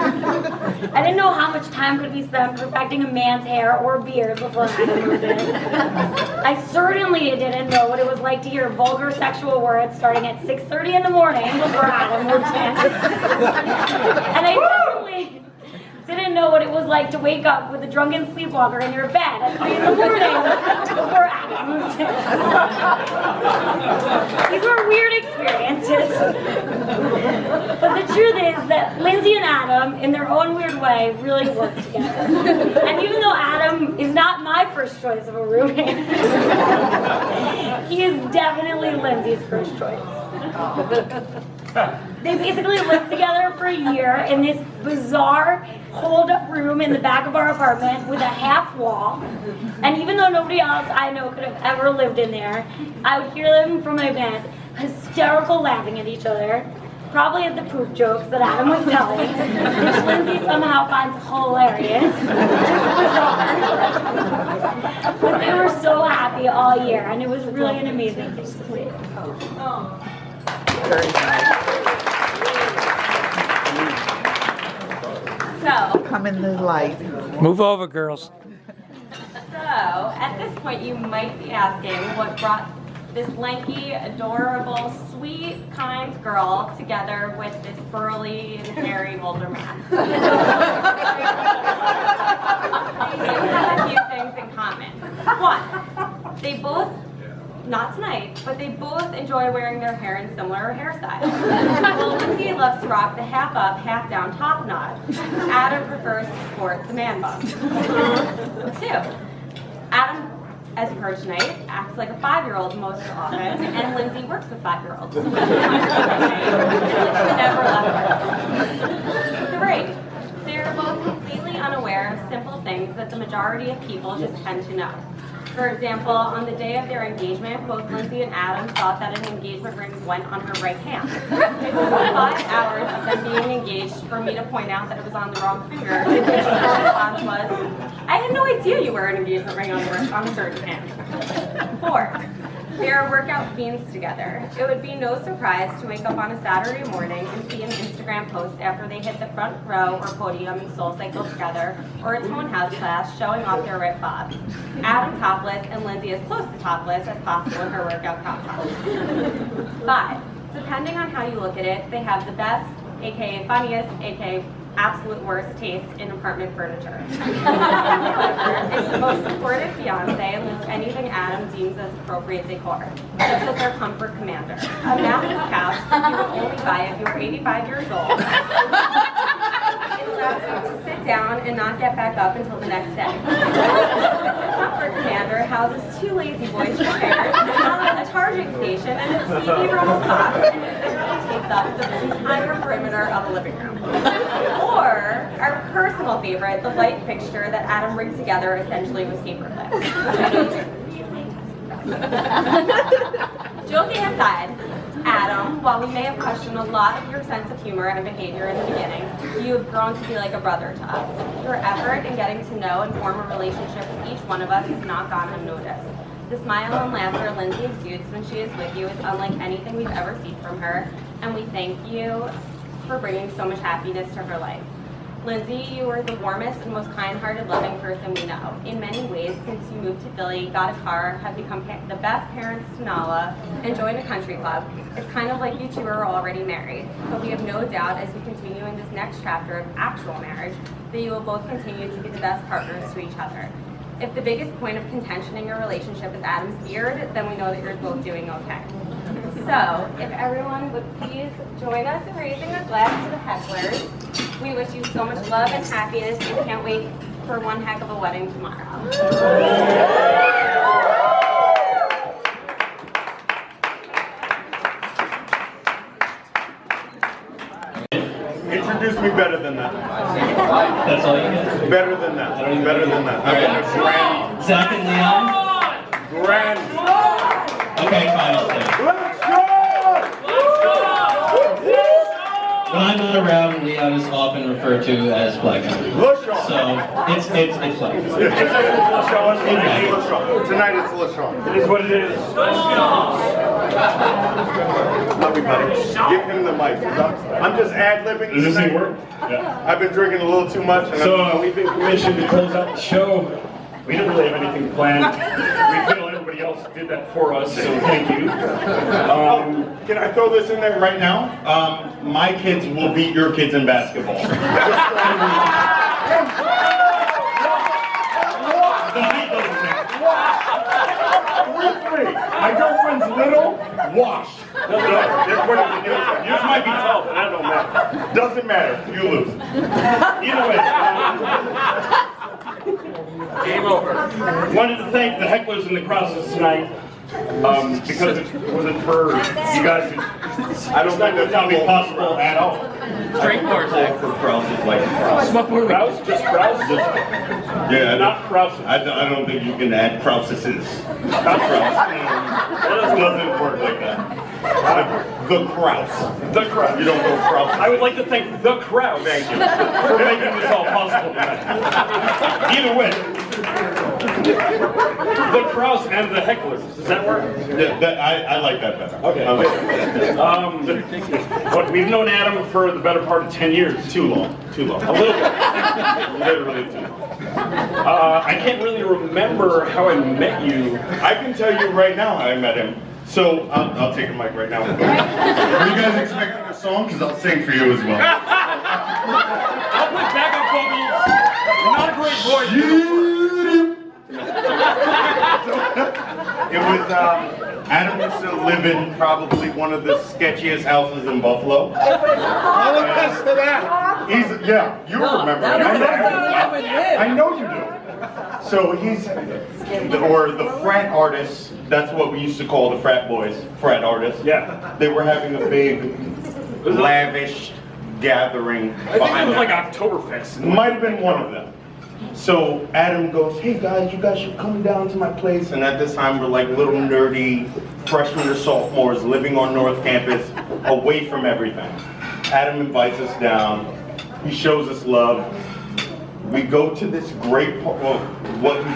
in. I didn't know how much time could be spent perfecting a man's hair or beard before Adam moved in. I certainly didn't know what it was like to hear vulgar sexual words starting at 6:30 in the morning before Adam moved in. And I definitely didn't know what it was like to wake up with a drunken sleepwalker in your bed at 3 in the morning before Adam moved in. These were weird experiences. But the truth is that Lindsey and Adam, in their own weird way, really work together. And even though Adam is not my first choice of a roommate, he is definitely Lindsey's first choice. They basically lived together for a year in this bizarre hold-up room in the back of our apartment with a half wall. And even though nobody else I know could have ever lived in there, I would hear them from my bed, hysterical laughing at each other, probably at the poop jokes that Adam was telling, which Lindsey somehow finds hilarious, which is bizarre. But they were so happy all year, and it was really an amazing thing to see. So, come in the light. Move over, girls. So, at this point, you might be asking what brought this lanky, adorable, sweet, kind girl together with this burly and hairy older man. They have a few things in common. One, they both, not tonight, but they both enjoy wearing their hair in similar hairstyles. While Lindsey loves to rock the half up, half down top knot, Adam prefers to sport the man bun. Two, Adam, as you heard tonight, acts like a 5-year-old most often, and Lindsey works with 5-year-olds. Never left her. Three, they're both completely unaware of simple things that the majority of people just tend to know. For example, on the day of their engagement, both Lindsey and Adam thought that an engagement ring went on her right hand. It took 5 hours of them being engaged for me to point out that it was on the wrong finger. Her response was, I had no idea you wear an engagement ring on a certain hand. 4, they are workout fiends together. It would be no surprise to wake up on a Saturday morning and see an Instagram post after they hit the front row or podium and soul cycle together, or a Tone House class showing off their ripped bobs. Adam topless and Lindsey as close to topless as possible in her workout crop top. 5, depending on how you look at it, they have the best, aka funniest, aka absolute worst taste in apartment furniture. However, is the most supportive fiance and lives anything Adam deems as appropriate decor, such as their comfort commander, a massive couch that you would only buy if you were 85 years old. It allows you to sit down and not get back up until the next day. The comfort commander houses 2 lazy boys chairs, a charging station, and a TV remote box, and it literally takes up the entire perimeter of the living room. Or, our personal favorite, the light fixture that Adam rigged together essentially with paper clips. Joking aside, Adam, while we may have questioned a lot of your sense of humor and behavior in the beginning, you have grown to be like a brother to us. Your effort in getting to know and form a relationship with each one of us has not gone unnoticed. The smile and laughter Lindsey exudes when she is with you is unlike anything we've ever seen from her, and we thank you for bringing so much happiness to her life. Lindsey, you are the warmest and most kind-hearted, loving person we know. In many ways, since you moved to Philly, got a car, have become the best parents to Nala, and joined a country club, it's kind of like you two are already married. But we have no doubt as you continue in this next chapter of actual marriage, that you will both continue to be the best partners to each other. If the biggest point of contention in your relationship is Adam's beard, then we know that you're both doing okay. So, if everyone would please join us in raising a glass to the hecklers. We wish you so much love and happiness and can't wait for one heck of a wedding tomorrow. Introduce me better than that. That's all you get? Better than that. Better than that. I've been a grand. Zach and Leon? Grand. Okay, fine, I'll stay. When I'm not around, Leon is often referred to as Black Country. So, it's like. Tonight it's LaShawn. It is what it is. Love you, buddy. Give him the mic. I'm just ad-libbing. Does this thing work? Yeah. I've been drinking a little too much. And So we've been commissioned to close out the show. We didn't really have anything planned. We feel everybody else did that for us, so thank you. Can I throw this in there right now? My kids will beat your kids in basketball. little, wash. No, yours might be tall, but that don't matter. Doesn't matter. You lose. Either way, game over. Wanted to thank the hecklers and the crosses tonight. Because it wasn't for you guys. I don't think that's gonna be possible at all. Drink more, Zach. For Krauses like Kraus. Kraus? Just Kraus? Yeah, not Krauses. I don't think you can add Krauses. Not Kraus. That doesn't work like that. The Kraus. The Kraus. You don't go Kraus. I would like to thank the crowd. Thank you for making this all possible tonight. Either way, the Kraus and the hecklers. Does that work? Yeah, I like that better. Okay. I like that better. But we've known Adam for the better part of 10 years. Too long. Too long. A little bit. Literally too long. I can't really remember how I met you. I can tell you right now how I met him. So I'll take a mic right now. Are you guys expecting a song? Because I'll sing for you as well. I'll put backup vocals. Not a great voice. It was Adam used to live in probably one of the sketchiest houses in Buffalo. I'll attest to that. You remember. I know you do. So he's the frat artists. That's what we used to call the frat boys, frat artists. Yeah. They were having a big, lavish gathering. I think it was like Oktoberfest. Might have been one of them. So Adam goes, hey guys, you guys should come down to my place. And at this time we're like little nerdy freshmen or sophomores living on North Campus, away from everything. Adam invites us down. He shows us love. We go to this great, what we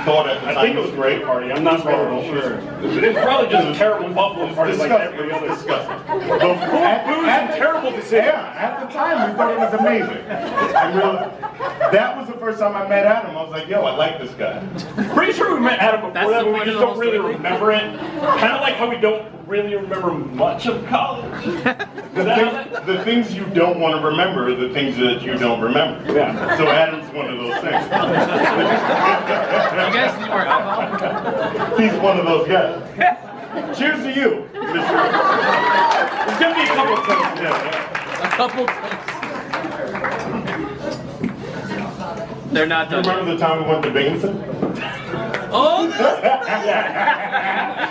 thought at the time I think it was a great party. I'm not really sure. It was probably just a terrible Buffalo party like every other. Disgusting. Booze and terrible decision. Yeah, at the time we thought it was amazing. That was the first time I met Adam. I was like, yo, I like this guy. Pretty sure we met Adam before that, but we just don't really remember it. Kind of like how we don't really remember much of college. The things you don't want to remember are the things that you don't remember. Yeah. So Adam's one of those things. You guys need more alcohol? He's one of those guys. Cheers to you, Mr. There's gonna be a couple of times. A couple times. They're not done. Remember the time we went to Binghamton? Oh!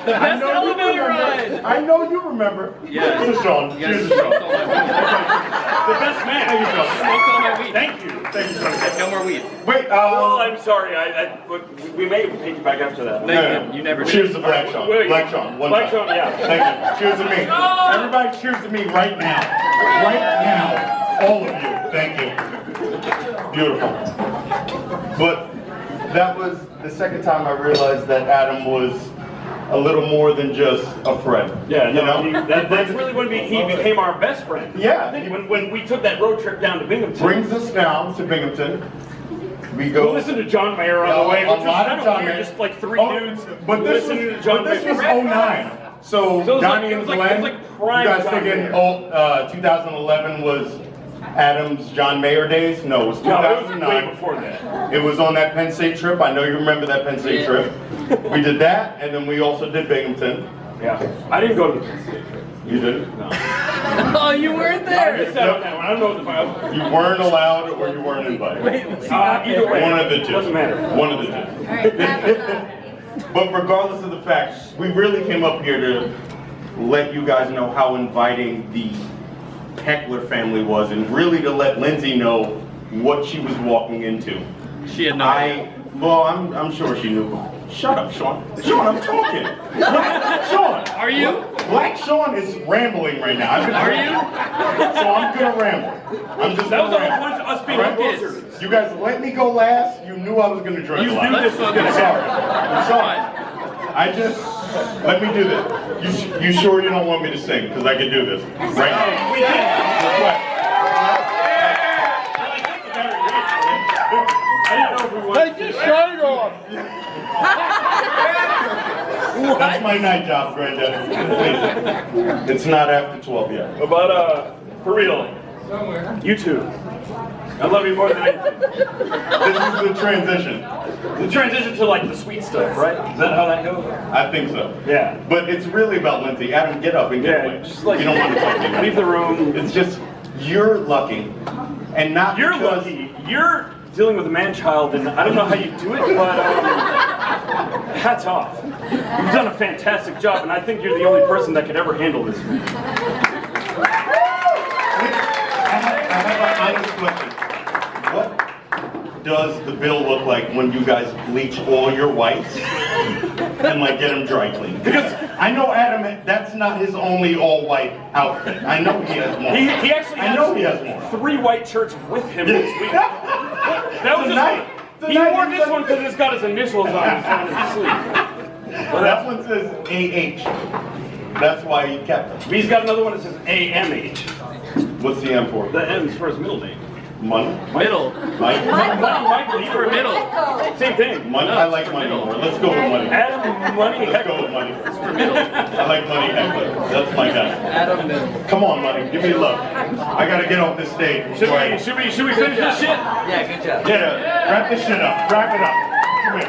The best elevator ride! I know you remember. Yeah. Cheers to Sean. Cheers to Sean. The best man. How you doing? Smoked all my weed. Thank you. Thank you, Tony. No more weed. Wait, well, I'm sorry. We may take you back after that. You never did. Cheers to Black Sean. Black Sean. Black Sean, yeah. Thank you. Cheers to me. Everybody cheers to me right now. Right now. All of you. Thank you. Beautiful. But that was the second time I realized that Adam was a little more than just a friend. Yeah, that's really when he became our best friend. Yeah. I think when we took that road trip down to Binghamton. Brings us down to Binghamton. We go. We listened to John Mayer on the way, which was kind of John weird, Mayer. just like three dudes. But this listening to John was Mayer. 09. So Donnie and Glenn, you you guys thinking 2011 was Adam's John Mayer days? No, it was 2009. No, it was way before that. It was on that Penn State trip. I know you remember that Penn State trip. We did that, and then we also did Binghamton. Yeah. I didn't go to the Penn State trip. You didn't? No. Oh, you weren't there! I missed out on that one. I don't know what the file. You weren't allowed or you weren't invited. Either way. One of the two. Doesn't matter. One of the two. But regardless of the fact, we really came up here to let you guys know how inviting the Heckler family was, and really to let Lindsay know what she was walking into. She had no idea. Well, I'm sure she knew. Shut up, Sean. Sean, I'm talking. Sean. Are you? Black Sean is rambling right now. Are you? So I'm gonna ramble. I'm just That was gonna the whole ramble. point of us being closer. You guys let me go last. You knew I was gonna drink You a lot. knew this was gonna Sorry. I'm sorry. I just let me do this. You sure you don't want me to sing? Because I can do this right now. We did. I didn't know if we wanted Take your shirt off! That's my night job, Granddad. It's not after 12 yet. About for real. You two. I love you more than anything. This is the transition. The transition to like the sweet stuff, right? Is that how that goes? I think so. Yeah. But it's really about Lindsey. Adam, get up and get away. Just like, you don't want to talk to me. leave the room. It's just, you're lucky. And not You're because... lucky. You're dealing with a man-child, and I don't know how you do it, but hats off. You've done a fantastic job, and I think you're the only person that could ever handle this. I have an honest question. What does the bill look like when you guys bleach all your whites and like get them dry cleaned? Because I know Adam, that's not his only all-white outfit. I know he has more. He actually I know he has more. 3 white shirts with him this week. That was Tonight. just He wore this one because it's got his initials on his sleeve. Well, that one says AH. That's why he kept it. He's got another one that says AMH. What's the M for? The M is for his middle name. Money? Middle. Mike? Michael, you were middle. Same thing. Money? I like money more. Let's go with money. Adam, money, Let's go with money. I like money heckler. That's my guy. Adam, come on, money. Give me love. I gotta get off this stage. Should we finish this shit? Yeah, good job. Yeah, wrap this shit up. Wrap it up. Come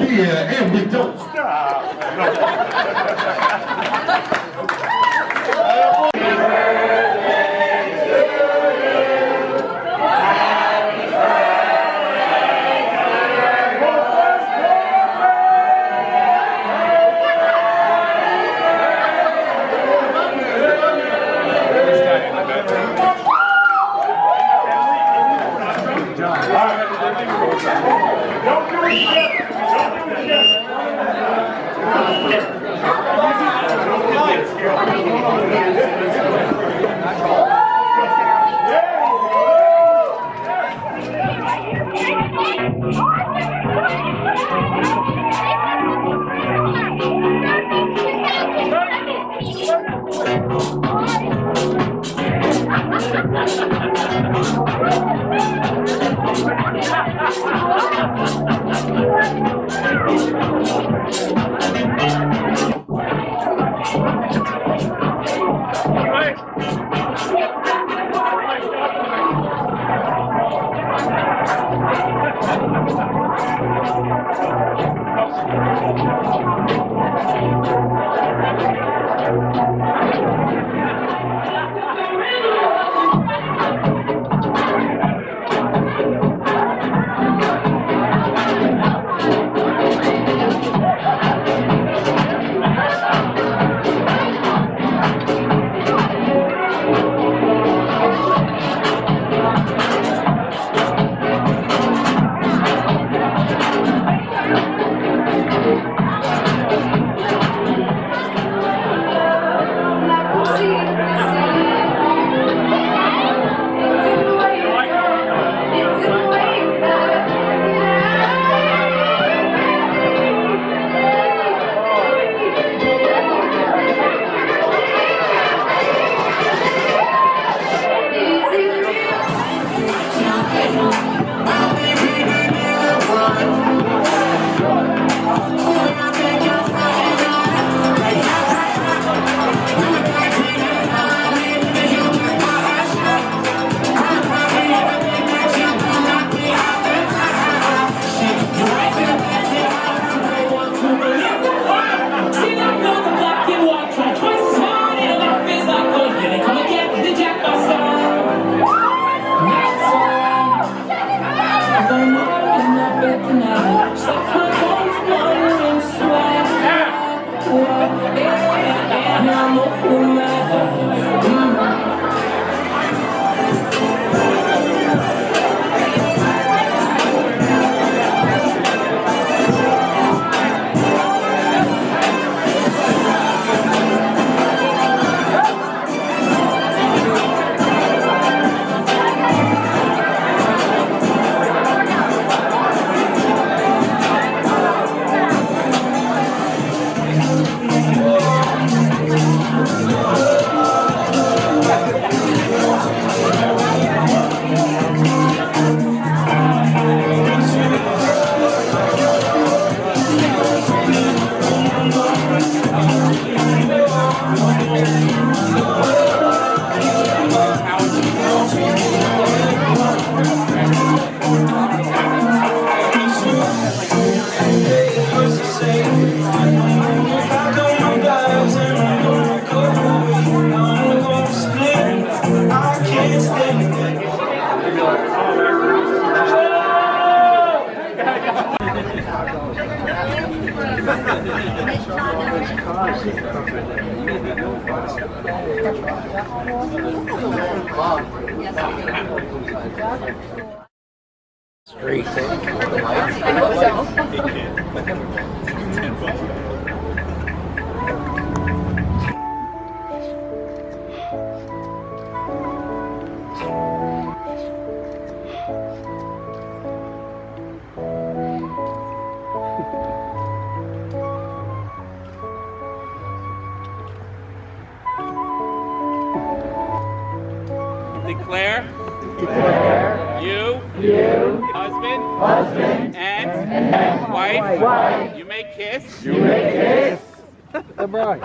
here. Yeah, and we don't stop. Street. I hope so. Declare. You. Husband. And. Wife. You may kiss. The bride.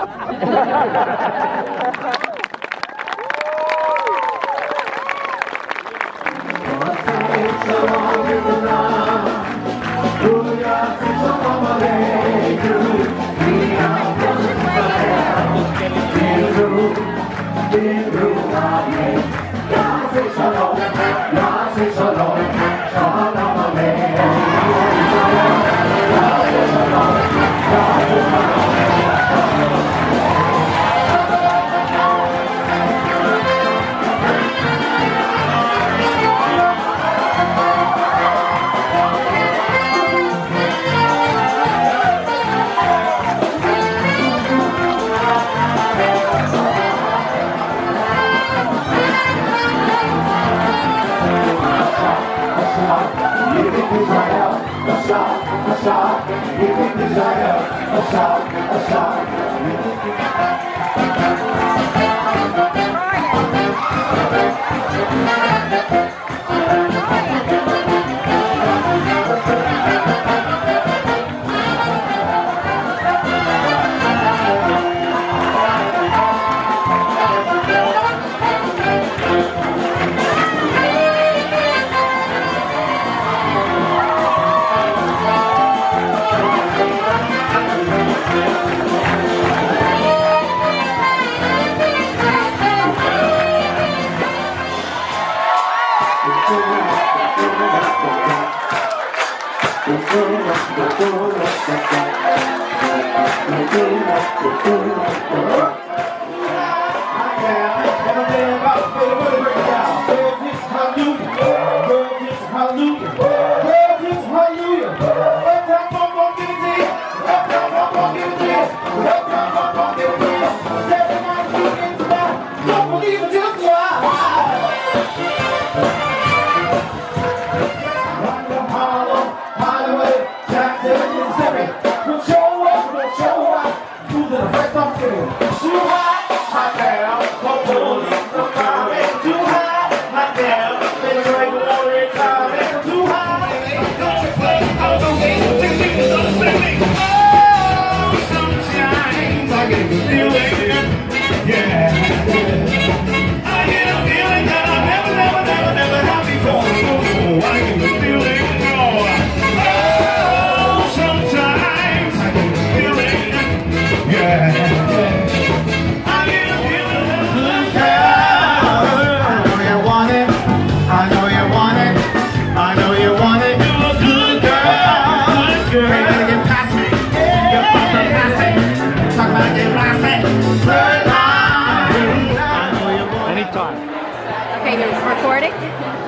Okay, you're recording?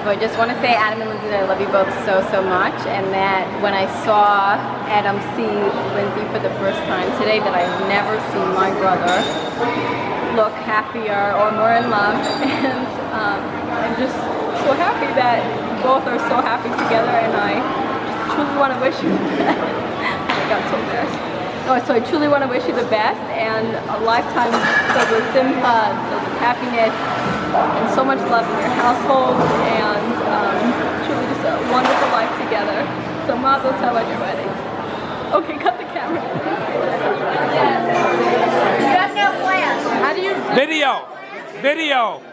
So I just want to say, Adam and Lindsey, that I love you both so, so much, and that when I saw Adam see Lindsey for the first time today, that I've never seen my brother look happier or more in love, and I'm just so happy that both are so happy together, and I just truly want to wish you the best. I got so embarrassed. Oh, so I truly want to wish you the best, and a lifetime filled with simcha, filled with happiness, and so much love in your household, and truly just a wonderful life together. So mazel tov on your wedding. Okay, cut the camera. You have no plans. How do you... Video.